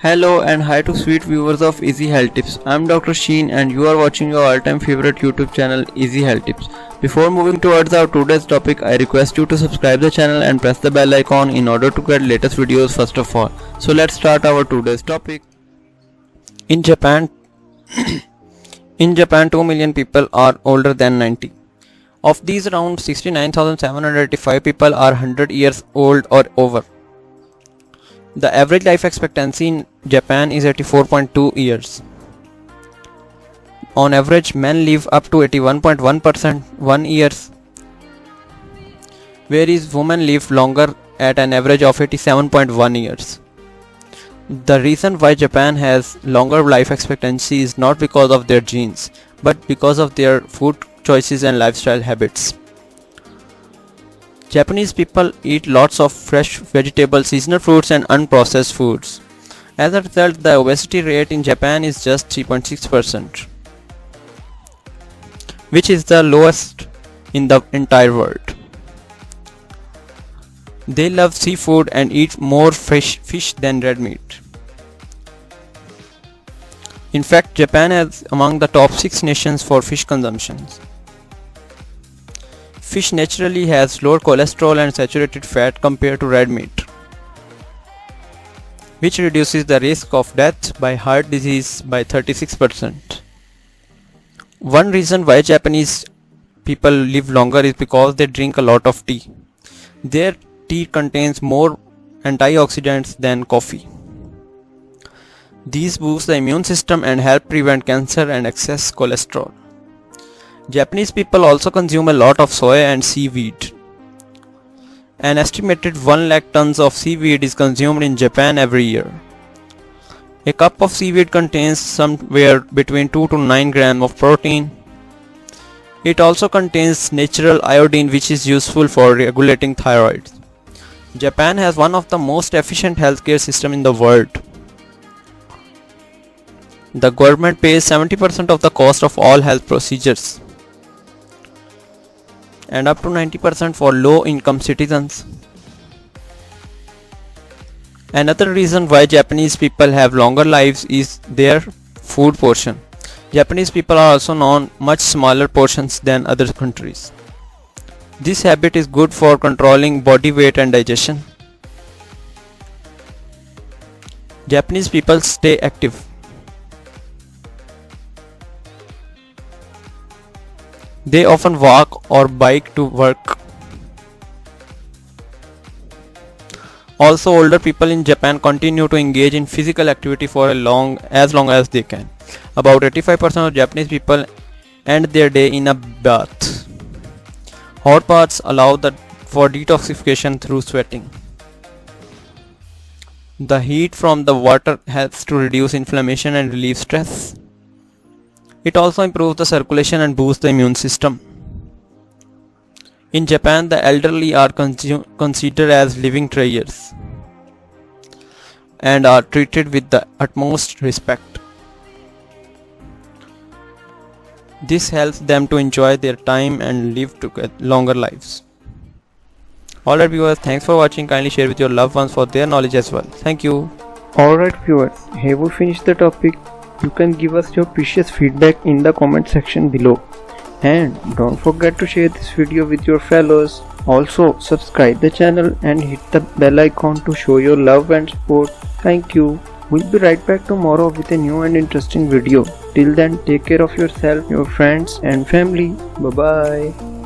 Hello and hi to sweet viewers of Easy Health Tips. I'm Dr. Sheen and you are watching your all-time favorite YouTube channel Easy Health Tips. Before moving towards our today's topic, I request you to subscribe the channel and press the bell icon in order to get latest videos first of all. So let's start our today's topic. In Japan, 2 million people are older than 90. Of these, around 69,785 people are 100 years old or over. The average life expectancy in Japan is 84.2 years. On average, men live up to 81.1 years, whereas women live longer at an average of 87.1 years. The reason why Japan has longer life expectancy is not because of their genes, but because of their food choices and lifestyle habits. Japanese people eat lots of fresh vegetables, seasonal fruits and unprocessed foods. As a result, the obesity rate in Japan is just 3.6%, which is the lowest in the entire world. They love seafood and eat more fish than red meat. In fact, Japan is among the top 6 nations for fish consumption. Fish naturally has lower cholesterol and saturated fat compared to red meat, which reduces the risk of death by heart disease by 36%. One reason why Japanese people live longer is because they drink a lot of tea. Their tea contains more antioxidants than coffee. These boost the immune system and help prevent cancer and excess cholesterol. Japanese people also consume a lot of soy and seaweed. An estimated 1 lakh tons of seaweed is consumed in Japan every year. A cup of seaweed contains somewhere between 2 to 9 grams of protein. It also contains natural iodine, which is useful for regulating thyroid. Japan has one of the most efficient healthcare systems in the world. The government pays 70% of the cost of all health procedures, and up to 90% for low-income citizens. Another reason why Japanese people have longer lives is their food portion. Japanese people are also known much smaller portions than other countries. This habit is good for controlling body weight and digestion. Japanese people stay active. They often walk or bike to work. Also, older people in Japan continue to engage in physical activity for as long as they can. About 85% of Japanese people end their day in a bath. Hot baths allow for detoxification through sweating. The heat from the water helps to reduce inflammation and relieve stress. It also improves the circulation and boosts the immune system. In Japan, the elderly are considered as living treasures and are treated with the utmost respect. This helps them to enjoy their time and live longer lives. Alright viewers, thanks for watching. Kindly share with your loved ones for their knowledge as well. Thank you. Alright viewers, have we finished the topic? You can give us your precious feedback in the comment section below. And don't forget to share this video with your fellows. Also subscribe the channel and hit the bell icon to show your love and support. Thank you. We'll be right back tomorrow with a new and interesting video. Till then, take care of yourself, your friends and family. Bye bye.